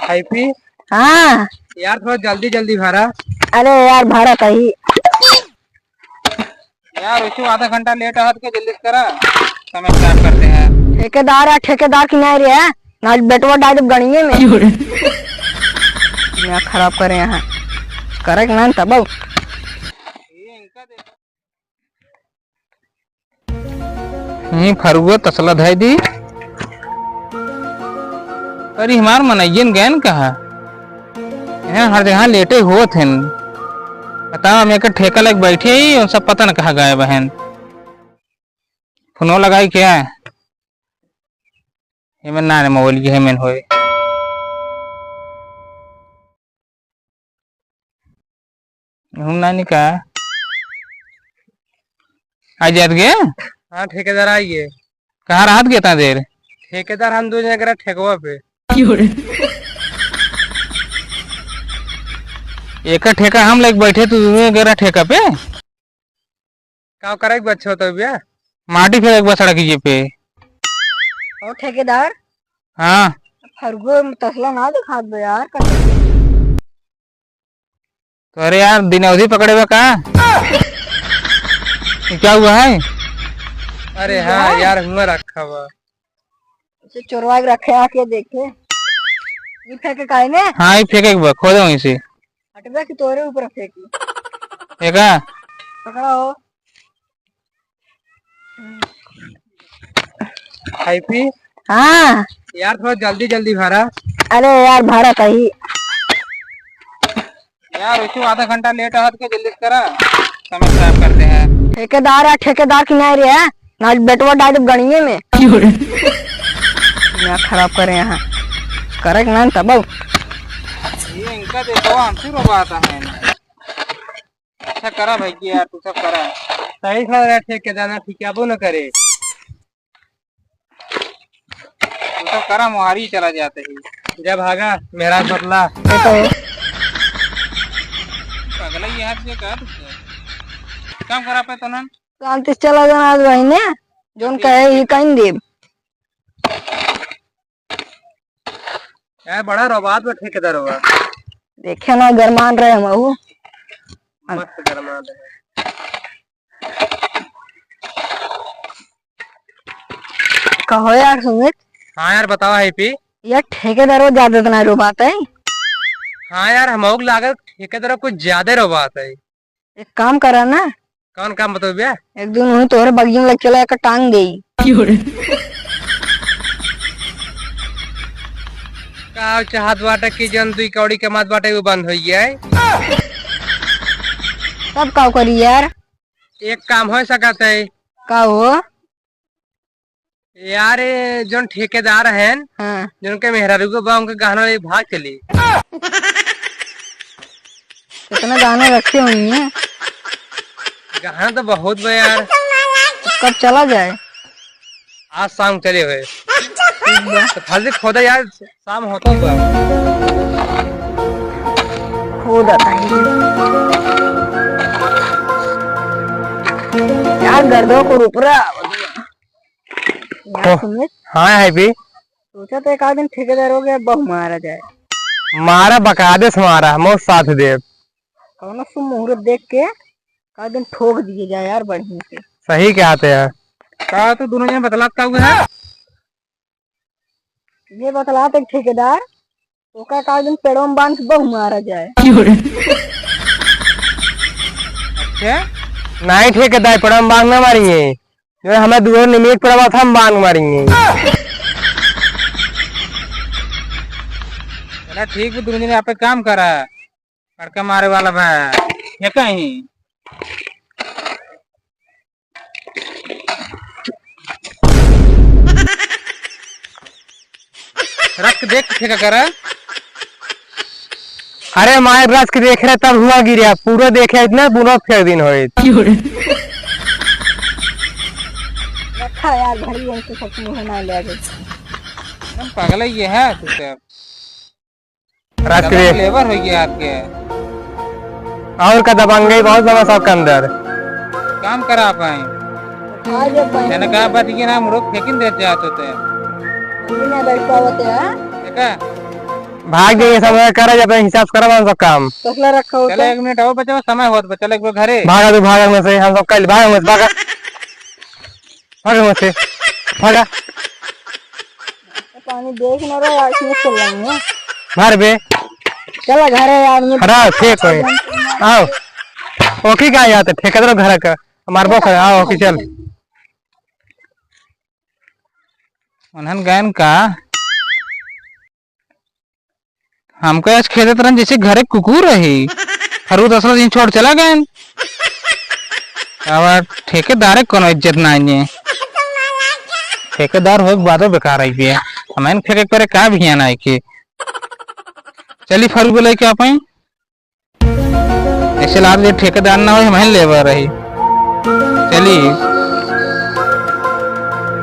IP. हाँ यार थोड़ा जल्दी जल्दी भरा। अरे यार भाड़ा कही यार उसको आधा घंटा लेट आ के जल्दी करा। समय स्टार्ट करते हैं। ठेकेदार है, ठेकेदार की नहीं रही है ना, बेटवा डायरेक्ट गणिये में मैं खराब करे यहाँ करे कि नहीं तब फरुआ तसला धाई दी। अरे हमार मनैयन गए न कहा हर जगह लेटे हो थे। बताओ हम एक ठेका लग बैठे ही और सब पता न कहा गए बहन। फोनो लगाई क्या हेमन ना ने मोबाइल की हेमन होए हम ना निका आज जात गए। हाँ ठेकेदार आइए। कहाँ राहत गया था देर। ठेकेदार हम दो जगह ठेकवा पे एक ठेका हम लग बैठे तू गरा ठेका पे का करे बच्चा तो भैया माटी फेंक बस सड़क पे। और ठेकेदार हाँ फरगो तसला ना दिखा दो यार तो अरे यार दिन अवधि पकड़े हुआ का क्या हुआ है। अरे हाँ यार हुआ रखा हुआ चोरवा के रखे आके देखे ये फेंके काहे ने। हाँ ये फेंके खो दो वहीं से हटवा की तोरे ऊपर फेंकी फेंका पकड़ा हो आईपी। हाँ यार थोड़ा जल्दी जल्दी भरा। अरे यार भाड़ा कही यार उसको आधा घंटा लेट आ के जल्दी करा। समय स्टार्ट करते हैं। ठेकेदार है, ठेकेदार की नहीं रही है ना, बेटवा डायरेक्ट गणिये में मैं खराब करे यहाँ करे कि नहीं तब ये इनका देखो हमसे रोबाता है। अच्छा करा भाई यार तू सब करा सही खड़ा ठेकेदार ना ठीक न करे तू सब करा मुहारी चला जाते ही जब भागा मेरा बदला अगला ये हाथ से कर काम करा पे तो ना शांति से चला जाना आज वही ने जोन कहे ही कहीं देव यार बड़ा रोबात में ठेकेदार होगा देखे ना गरमान रहे महू मस्त गरमान रहे। कहो यार सुमित। हाँ यार बताओ हैप्पी। यार ठेकेदार ज्यादा तो नहीं रोबात है। हाँ यार हम लागत ठेकेदार कुछ ज्यादा रोबात है। एक काम करा ना। कौन काम बताओ भैया। एक दिन उन्हें तोहरे बगिया में लग चला एक टांग गई का चाहत बाटे की जन दुई कौड़ी के मात बाटे वो बंद हो गया है। सब का करी यार। एक काम हो सकता है का हो यार जो ठेकेदार हैं हाँ। जिनके मेहरारू को उनके गहना भाग चली कितना गाने रखे हुई है गहना तो बहुत बा यार। कब चला जाए आज शाम चले हुए तो फल खोदा यार शाम होता हुआ खोदा यार गर्दों को ऊपरा हाँ है भी सोचा तो एक आध दिन ठेकेदार हो गया बहु मारा जाए मारा बकायदे मारा मोर साथ देव कौन सु मुहूर्त देख के का दिन ठोक दिए जाए यार बढ़िया से। सही कहते हैं का तो दोनों जन बतलात का हुआ है ये बतलात एक ठेकेदार तो का दिन पेड़ों में बांध बहु मारा जाए। अच्छा नहीं ठेकेदार पेड़ों में बांध में मारेंगे जो हमें दूर निमित पड़ा था हम बांध मारेंगे। चला ठीक है दोनों जन यहाँ पे काम करा लड़का मारे वाला भाई ये कहीं रख देख ठेका करा। अरे माए रस के देख रहे तब हुआ गिरा पूरा देखे इतना बुरा फेर दिन हो रखा यार घड़ी उनके सब मुंह ना ले गए हम पागल ही है तू सब रस के लेबर हो गया आपके और का दबंगई बहुत बड़ा सबके अंदर काम करा पाए मैंने कहा बात ये ना मुड़ो फेंकिन दे जाते थे ना बैठ पावते हैं देखा भाग जाइए समय करा जब हिसाब करा हम सब काम तसला रखा हो चले 1 मिनट और बचा समय होत चले एक बार घरे भागा तू भागा में से हम सब कल भागा मत भागा भागा मत से भागा पानी देख ना रहा यार इसमें चल रही है मार बे चला घर है यार मैं हरा फेंक कोई आओ ओकी का आते ठेकेदार घर का मारबो कर आओ ओकी चल उन्हन गैन का हमको आज खेते तरह जैसे घरे कुकुर रही हरु 10 दिन छोड़ चला गए अब ठेकेदार कोनो इज्जत ना है ठेकेदार हो बातो बेकार आई है हमें फेंके करे का भी ना के चली फरू बोले क्या पाई ऐसे लाद जो ठेकेदार ना हो हमें लेबर रही चली